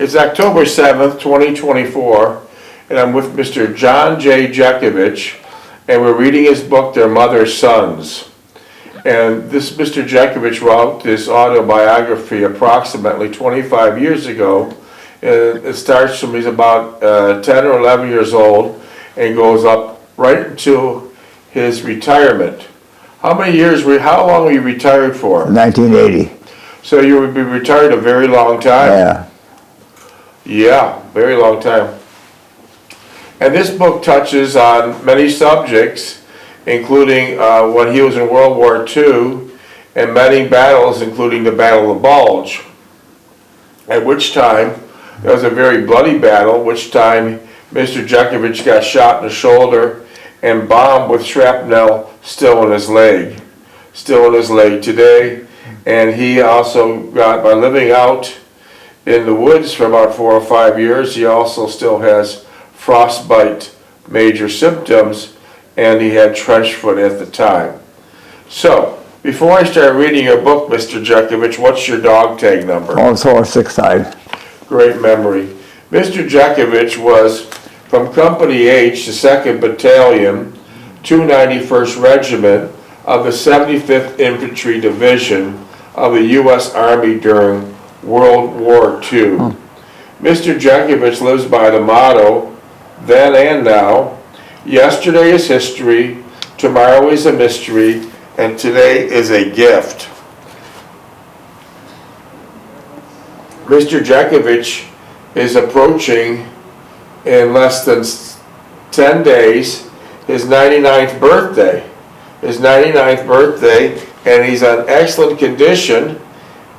It's October 7th, 2024, and I'm with Mr. John Jeckovich, and we're reading his book, Their Mother's Sons. And this Mr. Jeckovich wrote this autobiography approximately 25 years ago. And it starts from he's about 10 or 11 years old and goes up right into his retirement. How long were you retired for? 1980. So you would be retired a very long time? Yeah. Yeah, very long time. And this book touches on many subjects, including when he was in World War II and many battles, including the Battle of Bulge, at which time, it was a very bloody battle, which time Mr. Jeckovich got shot in the shoulder and bombed with shrapnel still in his leg today. And he also got, by living out in the woods for about 4 or 5 years, he also still has frostbite major symptoms, and he had trench foot at the time. So, before I start reading your book, Mr. Jeckovich, what's your dog tag number? 465. Great memory. Mr. Jeckovich was from Company H, the 2nd Battalion, 291st Regiment of the 75th Infantry Division of the U.S. Army during World War II. Mr. Jeckovich lives by the motto, then and now, yesterday is history, tomorrow is a mystery, and today is a gift. Mr. Jeckovich is approaching, in less than 10 days, his 99th birthday. And he's in excellent condition,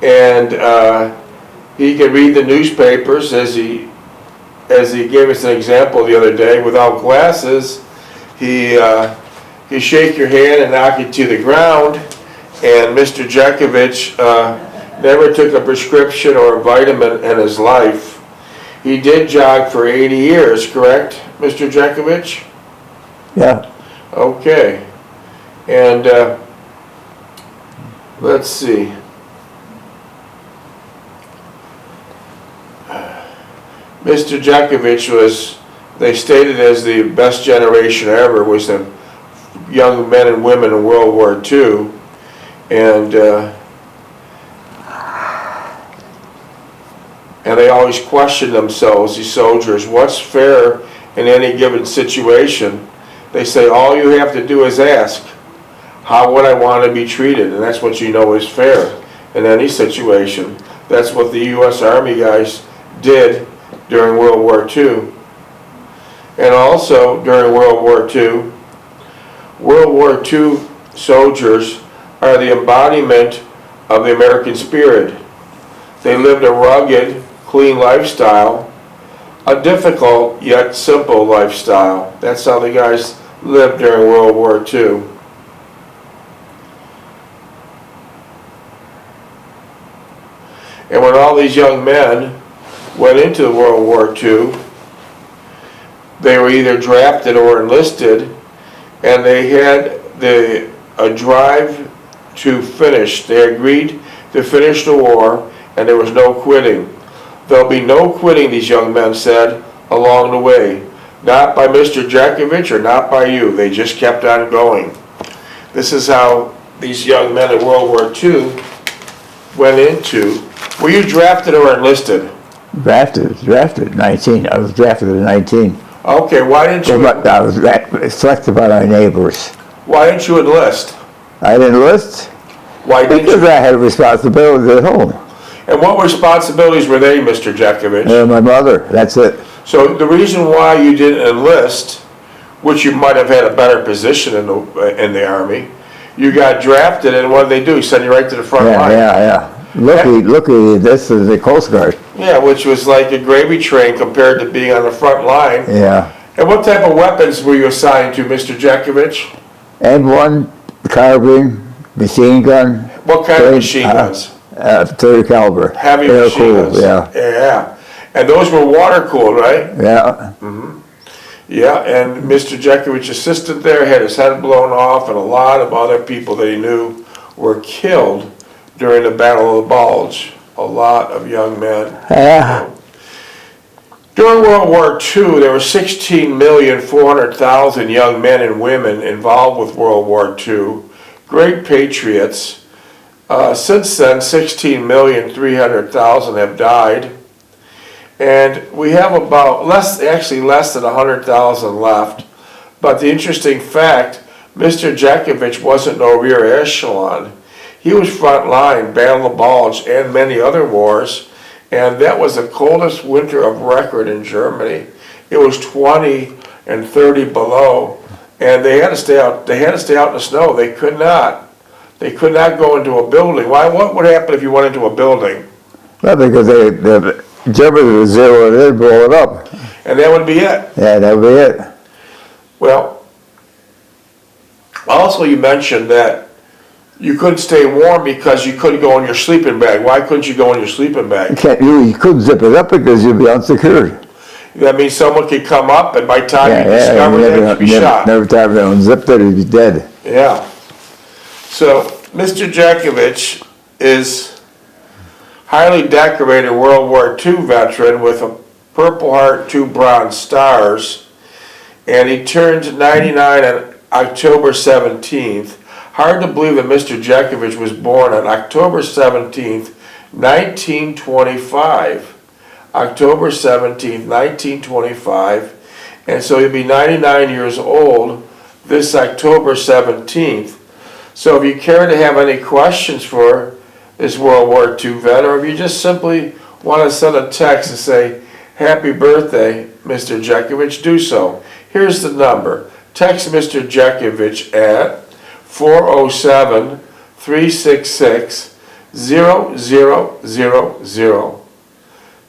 and he can read the newspapers, as he gave us an example the other day. Without glasses, he shake your hand and knock you to the ground. And Mr. Jeckovich never took a prescription or a vitamin in his life. He did jog for 80 years, correct, Mr. Jeckovich? Yeah. Okay. And let's see. Mr. Jeckovich was, they stated as the best generation ever, was the young men and women in World War II. And they always questioned themselves, these soldiers, what's fair in any given situation? They say all you have to do is ask, how would I want to be treated? And that's what you know is fair in any situation. That's what the U.S. Army guys did during World War II. And also during World War II soldiers are the embodiment of the American spirit. They lived a rugged, clean lifestyle, a difficult yet simple lifestyle. That's how the guys lived during World War II. And when all these young men went into World War II, they were either drafted or enlisted, and they had a drive to finish. They agreed to finish the war, and there was no quitting. There'll be no quitting, these young men said, along the way. Not by Mr. Jeckovich or not by you. They just kept on going. This is how these young men in World War II went into. Were you drafted or enlisted? Drafted, 19. I was drafted at 19. Okay, why didn't you? I was selected by my neighbors. Why didn't you enlist? I didn't enlist? Why didn't because you? I had responsibilities at home. And what responsibilities were they, Mr. Jeckovich? My mother, that's it. So the reason why you didn't enlist, which you might have had a better position in the Army, you got drafted, and what did they do? Send you right to the front line. Yeah. Lucky, this is the Coast Guard. Yeah, which was like a gravy train compared to being on the front line. Yeah. And what type of weapons were you assigned to, Mr. Jeckovich? M1, carbine, machine gun. What kind of machine guns? 30 caliber. Heavy machine guns. Yeah. And those were water cooled, right? Yeah. Mm-hmm. Yeah, and Mr. Jeckovich assisted there, had his head blown off, and a lot of other people that he knew were killed during the Battle of the Bulge. A lot of young men. Yeah. During World War II, there were 16,400,000 young men and women involved with World War II, great patriots. Since then, 16,300,000 have died, and we have about less than 100,000 left. But the interesting fact, Mr. Jeckovich wasn't no rear echelon. He was front line, Battle of Bulge, and many other wars. And that was the coldest winter of record in Germany. It was 20 and 30 below, and they had to stay out. They had to stay out in the snow. They could not. They could not go into a building. Why? What would happen if you went into a building? Well, because the Germans would zero it in, blow it up. And that would be it. Yeah, that would be it. Well, also you mentioned that you couldn't stay warm because you couldn't go in your sleeping bag. Why couldn't you go in your sleeping bag? You couldn't zip it up because you'd be unsecured. That means someone could come up, and by the time you discover it, you'd be shot. Every time they unzipped it, you'd be dead. Yeah. So, Mr. Jeckovich is highly decorated World War II veteran with a Purple Heart, 2 Bronze Stars, and he turned 99 on October 17th. Hard to believe that Mr. Jeckovich was born on October 17th, 1925. October 17th, 1925. And so he'll be 99 years old this October 17th. So if you care to have any questions for this World War II vet, or if you just simply want to send a text and say, "Happy birthday, Mr. Jeckovich," do so. Here's the number. Text Mr. Jeckovich at 407-366-0000.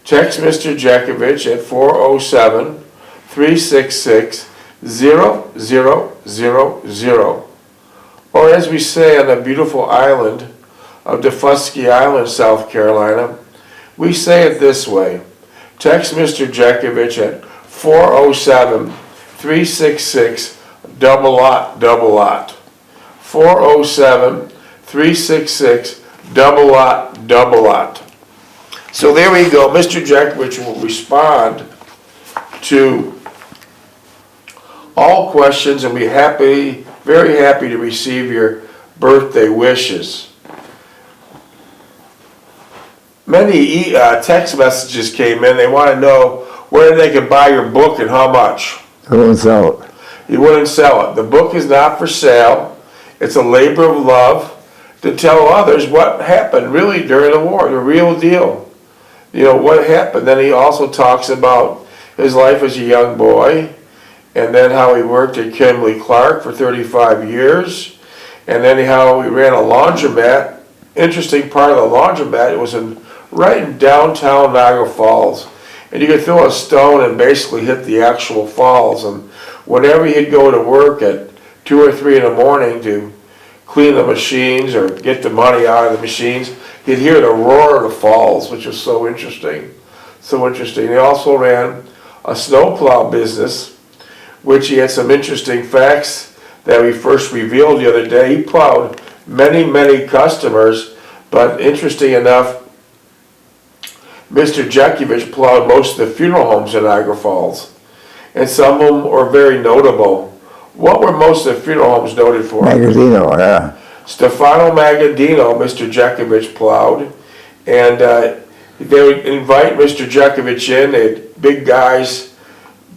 Text Mr. Jeckovich at 407-366-0000. Or as we say on the beautiful island of Defusky Island, South Carolina, we say it this way. Text Mr. Jeckovich at 407-366-0000. 407-366-0000. So there we go. Mr. Jeckovich will respond to all questions and be happy, very happy to receive your birthday wishes. Many text messages came in. They want to know where they can buy your book and how much. I won't sell it. You wouldn't sell it. The book is not for sale. It's a labor of love to tell others what happened really during the war, the real deal. You know, what happened. Then he also talks about his life as a young boy, and then how he worked at Kimberly-Clark for 35 years, and then how he ran a laundromat. Interesting part of the laundromat, it was right in downtown Niagara Falls. And you could throw a stone and basically hit the actual falls. And whenever he'd go to work at 2 or 3 in the morning to clean the machines or get the money out of the machines, you'd hear the roar of the falls, which was so interesting. So interesting. He also ran a snowplow business, which he had some interesting facts that we first revealed the other day. He plowed many, many customers, but interesting enough, Mr. Jeckovich plowed most of the funeral homes in Niagara Falls, and some of them were very notable. What were most of the funeral homes noted for? Magadino, yeah. Stefano Magadino, Mr. Jeckovich plowed, and they would invite Mr. Jeckovich in. They had big guys,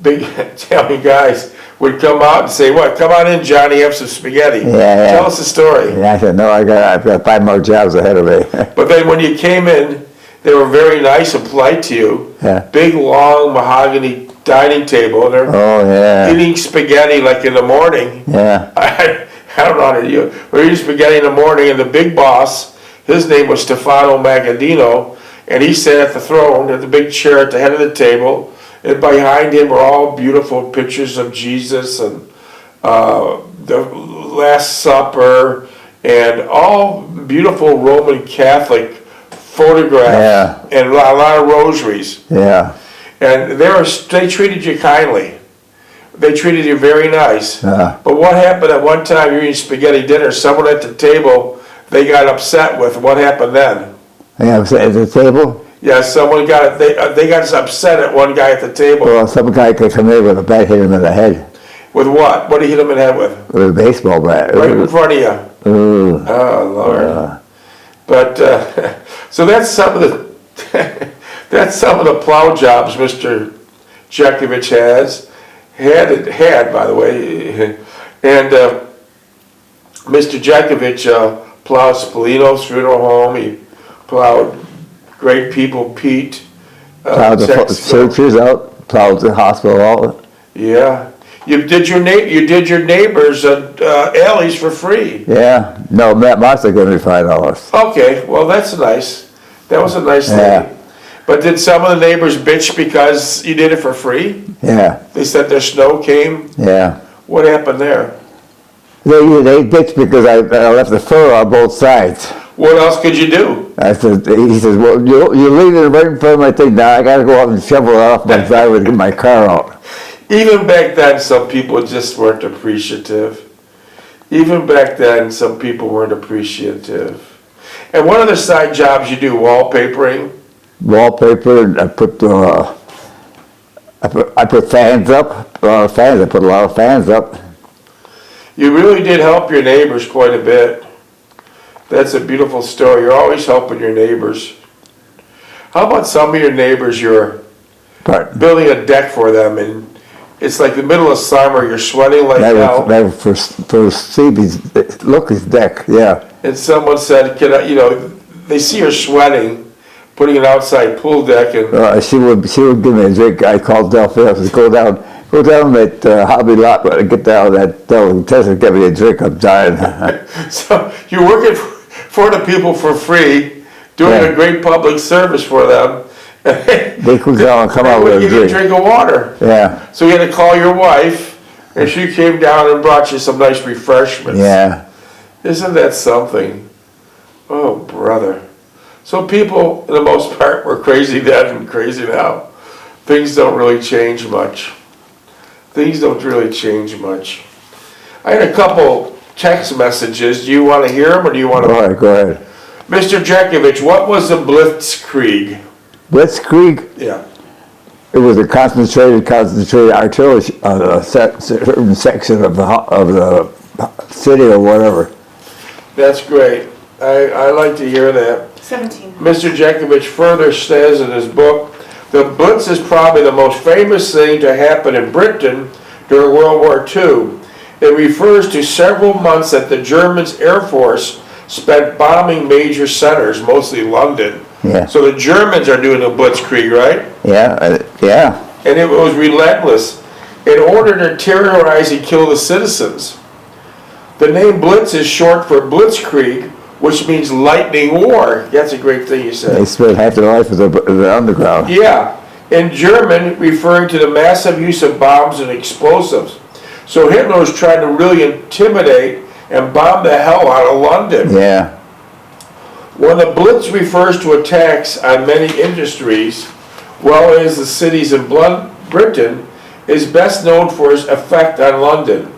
big Italian guys would come out and say, "What? Come on in, Johnny, have some spaghetti." Yeah. Tell us the story. And I said, no, I've got 5 more jobs ahead of me. But then when you came in, they were very nice and polite to you. Yeah. Big, long mahogany dining table. And they're Oh, yeah. eating spaghetti like in the morning. Yeah. I don't know how to do it. We're eating spaghetti in the morning, and the big boss, his name was Stefano Magadino, and he sat at the throne, at the big chair at the head of the table, and behind him were all beautiful pictures of Jesus and the Last Supper, and all beautiful Roman Catholic photographs, and a lot of rosaries. Yeah. And they treated you kindly. They treated you very nice. But what happened at one time you're eating spaghetti dinner, someone at the table they got upset with, what happened then? Yeah, was at the table? Yeah, someone got, they got upset at one guy at the table. Well, some guy could come in with a bat, hit him in the head With what? What did he hit him in the head with? with a baseball bat. Right in front of you. Ooh. Oh, Lord. But, so that's some of the, that's some of the plow jobs Mr. Jeckovich had, by the way. And Mr. Jeckovich plowed Spolino's funeral home. He plowed Great People Pete. Plowed the churches out, plowed the hospital out. Yeah. You did your neighbors' alleys for free. Yeah. No, Matt Martha gave me $5. Okay, well, that's nice. That was a nice Yeah. thing. But did some of the neighbors bitch because you did it for free? Yeah. They said their snow came? Yeah. What happened there? They bitched because I left the fur on both sides. What else could you do? I said, he says, well, you're leaving it right in front of my thing now. I got to go out and shovel it off my driveway to get my car out. Even back then, some people just weren't appreciative. Even back then, some people weren't appreciative. And what other side jobs you do? Wallpapering? Wallpaper. I put fans up. A lot of fans. I put a lot of fans up. You really did help your neighbors quite a bit. That's a beautiful story. You're always helping your neighbors. How about some of your neighbors, you're building a deck for them, and it's like the middle of summer, you're sweating like hell. That was for Stevie's, Lucky's deck, yeah. And someone said, they see her sweating, putting an outside pool deck, and She would give me a drink. I called Delphine, I said, go down that Hobby Lot, get down that delicatessen, give me a drink, I'm dying. so you're working for the people for free, doing a great public service for them. They could come out with a drink of water. Yeah. So you had to call your wife, and she came down and brought you some nice refreshments. Yeah. Isn't that something? Oh, brother. So people, for the most part, were crazy then and crazy now. Things don't really change much. Things don't really change much. I had a couple text messages. Do you want to hear them, or do you want to? All right, go ahead. Mr. Jeckovich, what was the Blitzkrieg? Blitzkrieg? Yeah. It was a concentrated artillery certain section of the city or whatever. That's great. I like to hear that. 17. Mr. Jeckovich further says in his book, the Blitz is probably the most famous thing to happen in Britain during World War II. It refers to several months that the Germans' Air Force spent bombing major centers, mostly London. Yeah. So the Germans are doing the Blitzkrieg, right? Yeah, yeah. And it was relentless in order to terrorize and kill the citizens. The name Blitz is short for Blitzkrieg, which means lightning war. That's a great thing you said. They spent half their life with the underground. Yeah, in German, referring to the massive use of bombs and explosives. So Hitler was trying to really intimidate and bomb the hell out of London. Yeah. When the Blitz refers to attacks on many industries, well as the cities in Britain, is best known for its effect on London.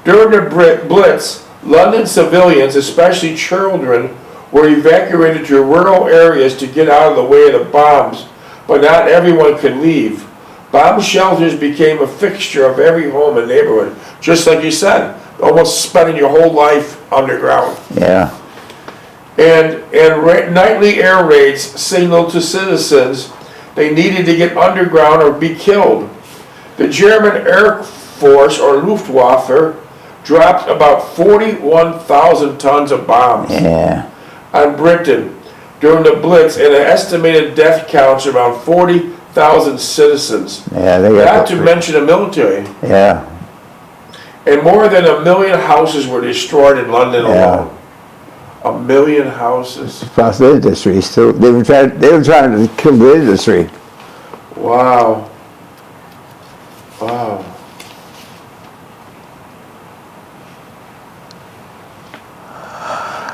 During the Blitz, London civilians, especially children, were evacuated to rural areas to get out of the way of the bombs, but not everyone could leave. Bomb shelters became a fixture of every home and neighborhood, just like you said, almost spending your whole life underground. Yeah. And nightly air raids signaled to citizens they needed to get underground or be killed. The German Air Force, or Luftwaffe, dropped about 41,000 tons of bombs on Britain during the Blitz, and an estimated death counts around 40,000 citizens. Yeah, not to mention the military. Yeah. And more than 1 million houses were destroyed in London alone. 1 million houses. Across the industries too. They were trying to kill the industry. Wow. Wow.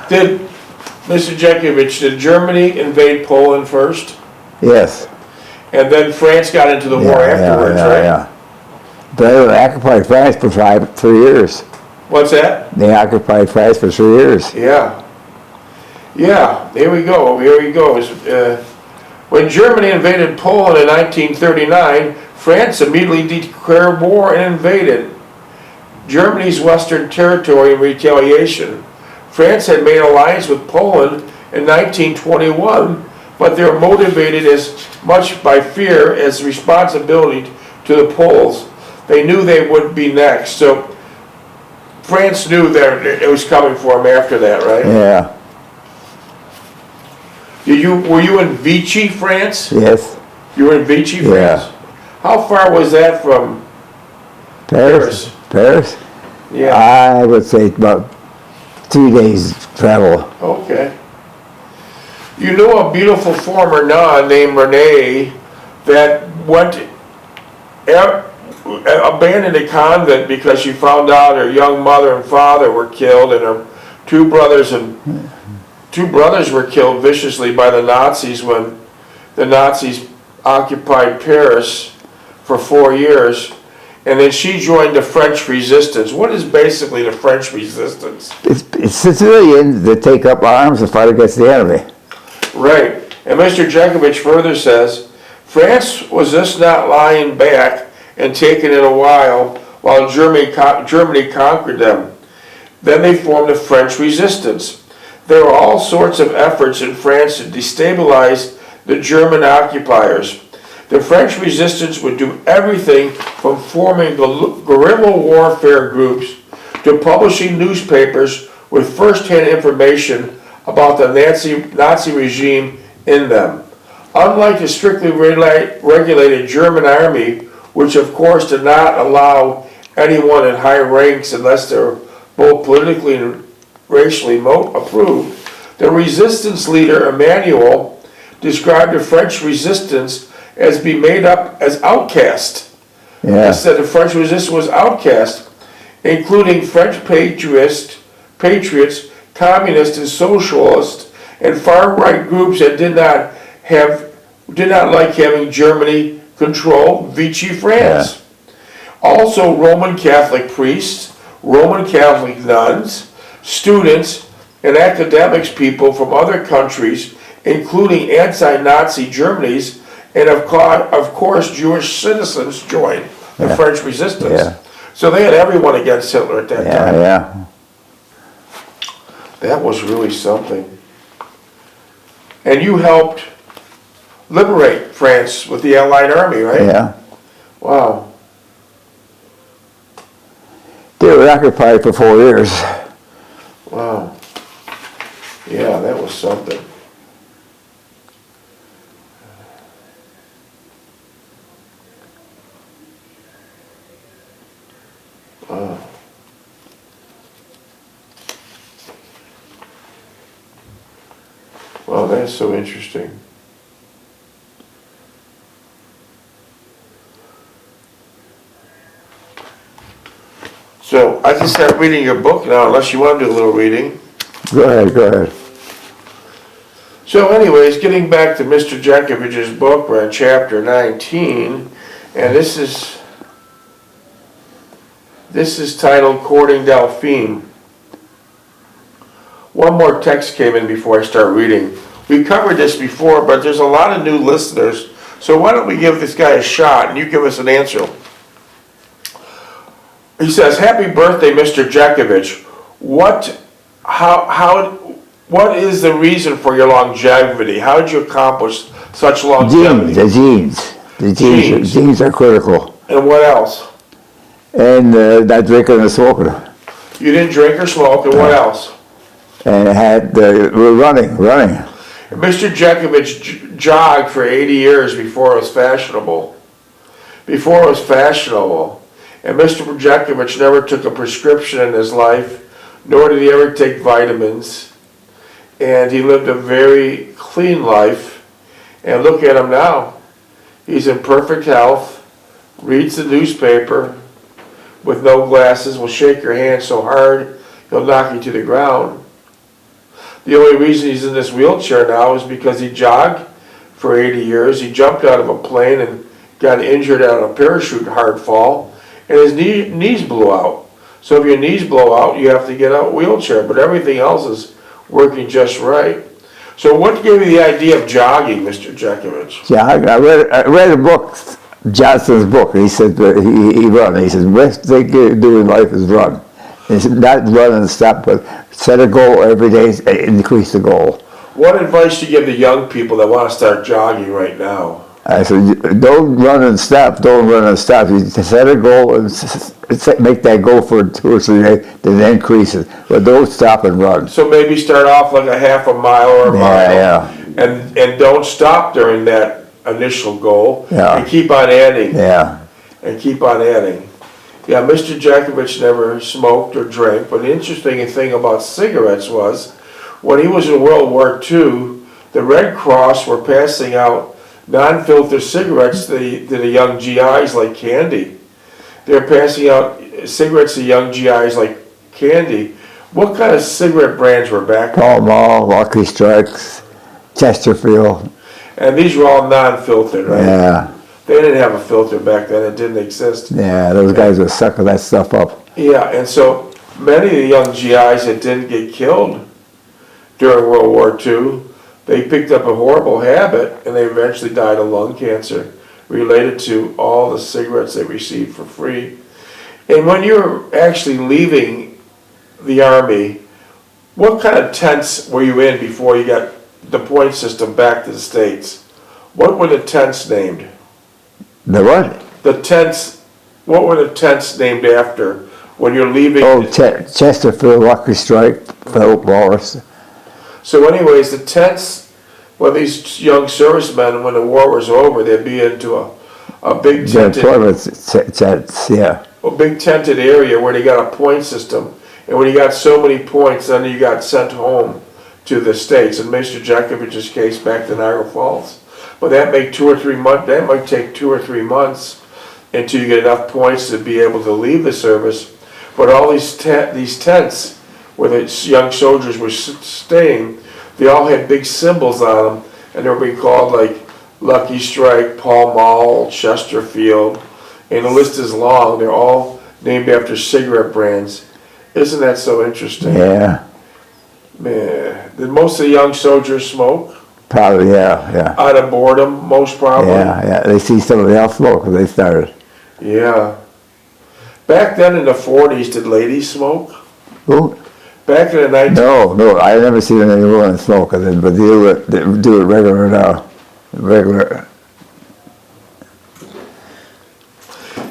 Did Mr. Jeckovich, did Germany invade Poland first? Yes. And then France got into the war afterwards, right? Yeah. They occupied France for 3 years. What's that? They occupied France for 3 years. Yeah. Yeah, here we go. Here we go. When Germany invaded Poland in 1939, France immediately declared war and invaded Germany's western territory in retaliation. France had made alliance with Poland in 1921, but they were motivated as much by fear as responsibility to the Poles. They knew they would be next, so France knew that it was coming for them after that, right? Yeah. Were you in Vichy, France? Yes. You were in Vichy, France? Yeah. How far was that from Paris. Paris? Yeah. I would say about 3 days travel. Okay. You know a beautiful former nun named Renee that abandoned a convent because she found out her young mother and father were killed, and her two brothers were killed viciously by the Nazis when the Nazis occupied Paris for 4 years. And then she joined the French resistance. What is basically the French resistance? It's civilians that take up arms and fight against the enemy. Right. And Mr. Jeckovich further says, France was just not lying back and taking it a while Germany conquered them. Then they formed the French resistance. There were all sorts of efforts in France to destabilize the German occupiers. The French resistance would do everything from forming guerrilla warfare groups to publishing newspapers with first-hand information about the Nazi regime in them. Unlike the strictly regulated German army, which of course did not allow anyone in high ranks unless they were both politically and racially approved, the resistance leader Emmanuel described the French resistance as being made up as outcast. Yeah. He said the French resistance was outcast, including French patriots, communists and socialists, and far-right groups that did not like having Germany control Vichy France. Yeah. Also Roman Catholic priests, Roman Catholic nuns, students, and academics people from other countries, including anti-Nazi Germany's, and of course Jewish citizens joined the French resistance. Yeah. So they had everyone against Hitler at that time. Yeah. That was really something. And you helped liberate France with the Allied Army, right? Yeah. Wow. They were occupied for 4 years. Wow. Yeah, that was something. Wow. Wow, that's so interesting. So I can start reading your book now, unless you want to do a little reading. Go ahead. So anyways, getting back to Mr. Jekovich's book, we're on chapter 19, and this is titled Courting Delphine. One more text came in before I start reading. We covered this before, but there's a lot of new listeners, so why don't we give this guy a shot and you give us an answer. He says, "Happy birthday, Mr. Jeckovich. What is the reason for your longevity? How did you accomplish such longevity?" The genes are critical. And what else? And not drinking and smoking. You didn't drink or smoke, and what else? And had running. Mr. Jeckovich jogged for 80 years before it was fashionable. And Mr. Jeckovich never took a prescription in his life, nor did he ever take vitamins. And he lived a very clean life. And look at him now. He's in perfect health, reads the newspaper with no glasses, will shake your hand so hard he'll knock you to the ground. The only reason he's in this wheelchair now is because he jogged for 80 years. He jumped out of a plane and got injured on a parachute hard fall, and his knees blew out. So if your knees blow out, you have to get out of a wheelchair, but everything else is working just right. So what gave you the idea of jogging, Mr. Jeckovich? Yeah, I read a book, Johnson's book, and he said that he run. He said, best thing you do in life is run. He said, not run and stop, but set a goal every day, increase the goal. What advice do you give the young people that want to start jogging right now? I said, don't run and stop, don't run and stop. You set a goal and make that goal for 2 or 3 days, then increase it. But don't stop and run. So maybe start off like a half a mile or a mile. Yeah. And don't stop during that initial goal. Yeah. And keep on adding. Yeah. And keep on adding. Yeah, Mr. Jeckovich never smoked or drank, but the interesting thing about cigarettes was, when he was in World War II, the Red Cross were passing out non-filter cigarettes to the young GIs like candy. They're passing out cigarettes to young GIs like candy. What kind of cigarette brands were back then? Pall Mall, Lucky Strikes, Chesterfield. And these were all non-filtered, right? Yeah. They didn't have a filter back then. It didn't exist. Yeah, those guys were sucking that stuff up. Yeah, and so many of the young GIs that didn't get killed during World War II, they picked up a horrible habit and they eventually died of lung cancer related to all the cigarettes they received for free. And when you were actually leaving the Army, what kind of tents were you in before you got the point system back to the States? What were the tents named? The what? The tents, what were the tents named after when you're leaving? Oh, Chesterfield, Lucky Strike, Philip Morris. So anyways, the tents, well, these young servicemen, when the war was over, they'd be into a big tented, Tents, yeah. a big tented area where they got a point system. And when you got so many points, then you got sent home to the States. In Mr. Jeckovich's case, back to Niagara Falls. But that might take 2 or 3 months until you get enough points to be able to leave the service. But all these tents where the young soldiers were staying, they all had big symbols on them, and they were being called like Lucky Strike, Pall Mall, Chesterfield, and the list is long. They're all named after cigarette brands. Isn't that so interesting? Yeah. Man, did most of the young soldiers smoke? Probably, yeah. Out of boredom, most probably? Yeah. They see somebody else smoke when they started. Yeah. Back then in the 40s, did ladies smoke? Who? Back in the 19... No, I never seen any women smoke, but they do it regular now. Regular.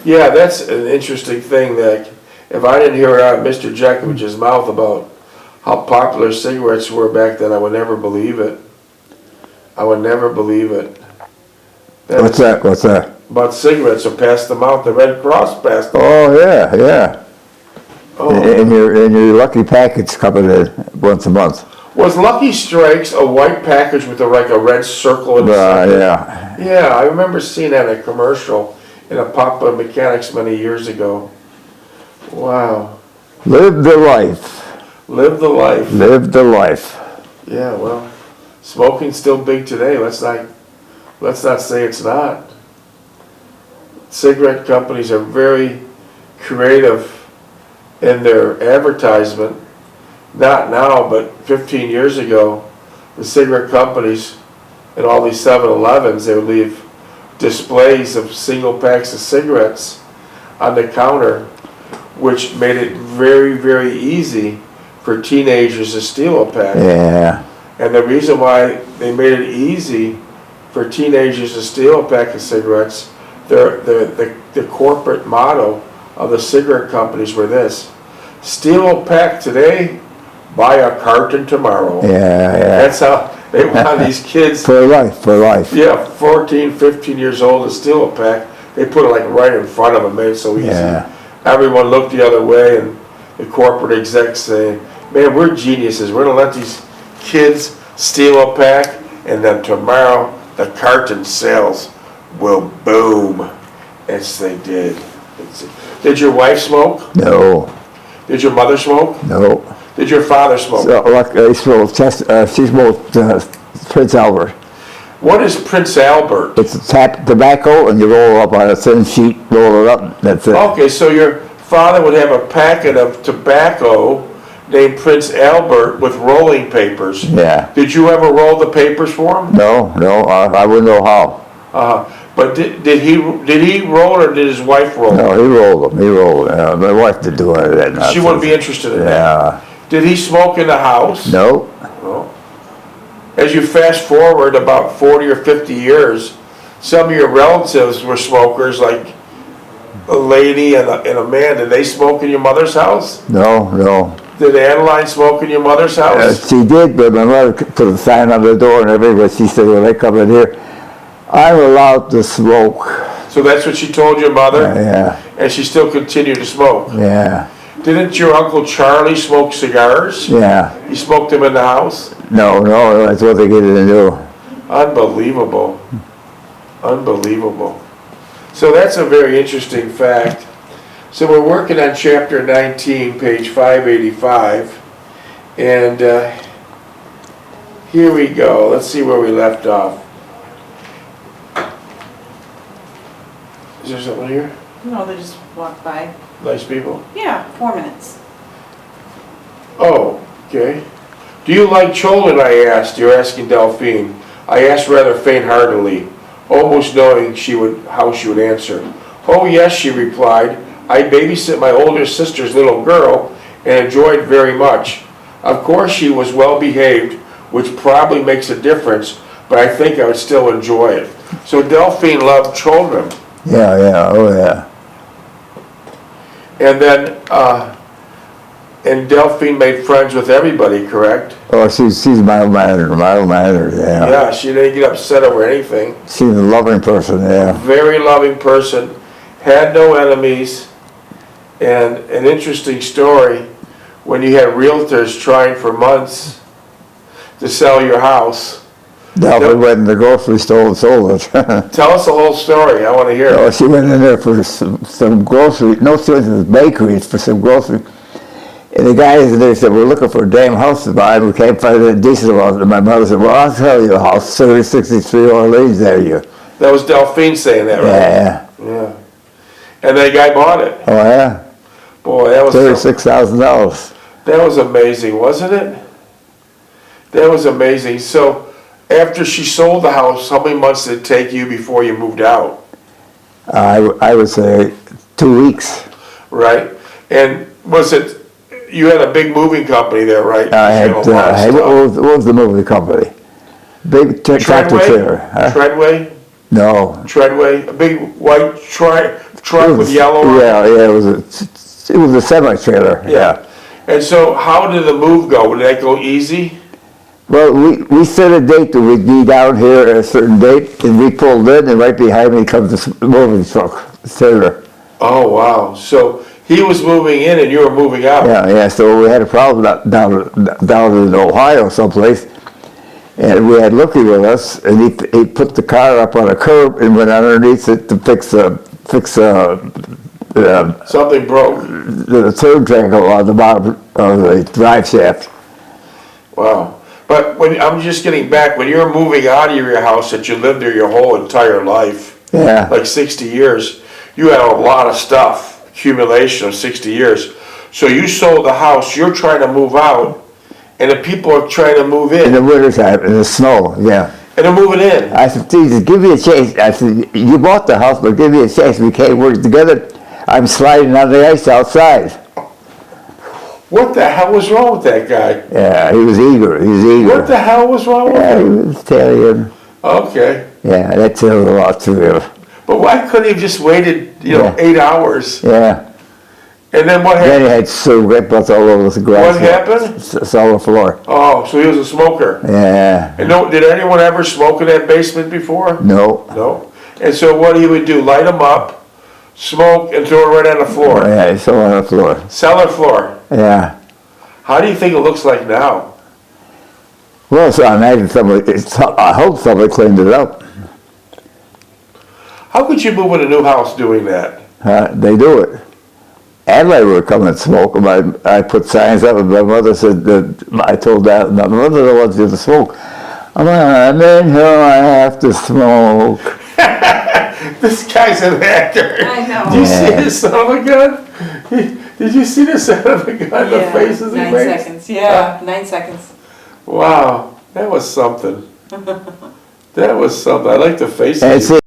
Yeah, that's an interesting thing that if I didn't hear it out of Mr. Jeckovich's mouth about how popular cigarettes were back then, I would never believe it. I would never believe it. What's that? About cigarettes, or passed them out. The Red Cross passed them. Oh, yeah. Oh. And your Lucky packets coming in once a month. Was Lucky Strikes a white package with like a red circle in the center? Yeah. Yeah, I remember seeing that in a commercial in a Papa Mechanics many years ago. Wow. Live the life. Live the life. Live the life. Yeah, well, smoking's still big today. Let's not say it's not. Cigarette companies are very creative in their advertisement. Not now, but 15 years ago, the cigarette companies and all these 7-Elevens, they would leave displays of single packs of cigarettes on the counter, which made it very, very easy for teenagers to steal a pack. Yeah. And the reason why they made it easy for teenagers to steal a pack of cigarettes, the corporate motto of the cigarette companies were this: steal a pack today, buy a carton tomorrow. Yeah. That's how they want these kids. For life. Yeah, 14, 15 years old to steal a pack. They put it like right in front of them, made it so easy. Yeah. Everyone looked the other way, and the corporate execs saying, man, we're geniuses. We're going to let these kids steal a pack, and then tomorrow the carton sales will boom. As they did. Did your wife smoke? No. Did your mother smoke? No. Did your father smoke? She smoked Prince Albert. What is Prince Albert? It's tap tobacco, and you roll it up on a thin sheet, roll it up, that's it. Okay, so your father would have a packet of tobacco named Prince Albert with rolling papers. Yeah. Did you ever roll the papers for him? No, I wouldn't know how. But did he roll or did his wife roll? No, he rolled them. He rolled them. My wife did do any of that. She wouldn't be interested in that. Yeah. Did he smoke in the house? No. No. As you fast forward about 40 or 50 years, some of your relatives were smokers, like a lady and a man. Did they smoke in your mother's house? No, no. Did Adeline smoke in your mother's house? She did, but my mother put a sign on the door and everything. She said, when they come in here, I'm allowed to smoke. So that's what she told your mother? Yeah. And she still continued to smoke? Yeah. Didn't your Uncle Charlie smoke cigars? Yeah. He smoked them in the house? No, that's what they get to do. Unbelievable. Unbelievable. So that's a very interesting fact. So we're working on chapter 19, page 585. And here we go. Let's see where we left off. Is there something here? No, they just walked by. Nice people. Yeah, 4 minutes. Oh, okay. Do you like children, I asked. You're asking Delphine. I asked rather faint-heartedly, almost knowing how she would answer. Oh, yes, she replied. I babysit my older sister's little girl and enjoyed very much. Of course, she was well behaved, which probably makes a difference, but I think I would still enjoy it. So Delphine loved children. Yeah, oh yeah. And then, and Delphine made friends with everybody, correct? Oh, she's mild-mannered, yeah. Yeah, she didn't get upset over anything. She's a loving person, yeah. Very loving person, had no enemies, and an interesting story, when you had realtors trying for months to sell your house. Delphine went in the grocery store and sold it. Tell us the whole story, I want to hear Oh, it. she went in there for some grocery, no, she went to the bakery for some grocery. And the guys in there said, we're looking for a damn house to buy, and we can't find a decent one. And my mother said, well, I'll tell you a house, 3063 Orleans there, That was Delphine saying that, right? Yeah. And the guy bought it. Oh, yeah. Boy, that was $36,000. That was amazing, wasn't it? That was amazing. So, after she sold the house, how many months did it take you before you moved out? I would say 2 weeks. Right? And was it, you had a big moving company there, right? I had, You a lot of stuff. what was the moving company? Big tractor trailer. Huh? Treadway? No. Treadway? A big white truck with yellow on it? Yeah, it was a semi-trailer, yeah. And so, how did the move go? Did that go easy? Well, we set a date that we'd be down here at a certain date, and we pulled in, and right behind me comes this moving truck, trailer. Oh, wow. So, he was moving in and you were moving out? Yeah, so we had a problem down in Ohio someplace, and we had Looky with us, and he put the car up on a curb and went underneath it to fix Something broke. the turn tackle on the bottom of the drive shaft. Wow. But I'm just getting back, when you were moving out of your house that you lived there your whole entire life, Yeah. like 60 years, you had a lot of stuff, accumulation of 60 years. So you sold the house, you're trying to move out, and the people are trying to move In in, the wintertime, in the snow, yeah. and they're moving in. I said, Jesus, give me a chance. I said, you bought the house, but give me a chance. We can't work together. I'm sliding on the ice outside. What the hell was wrong with that guy? Yeah, he was eager. What the hell was wrong with Yeah, he him? was Italian. Okay. Yeah, that tells a lot to him. But why couldn't he have just waited, Yeah. 8 hours? Yeah. And then what Then happened? he had cigarette butts all over the grass. What happened? It's all the floor. Oh, so he was a smoker. Yeah. And did anyone ever smoke in that basement before? No. No. And so what he would do, light them up, smoke, and throw it right on the floor. Yeah, it's all on the floor. Cellar floor. Yeah. How do you think it looks like now? Well, so I imagine I hope somebody cleaned it up. How could you move in a new house doing that? They do it. Adelaide would come and smoke. I put signs up, and my mother said that I told that my mother don't want you to smoke. I'm in here, I have to smoke. This guy's an actor. I know. Do you see Yeah. this son of a gun? Did you see the sound of the gun, the Yeah, faces he 9 makes? seconds, yeah, 9 seconds. Wow, that was something. That was something. I like the faces. That's it.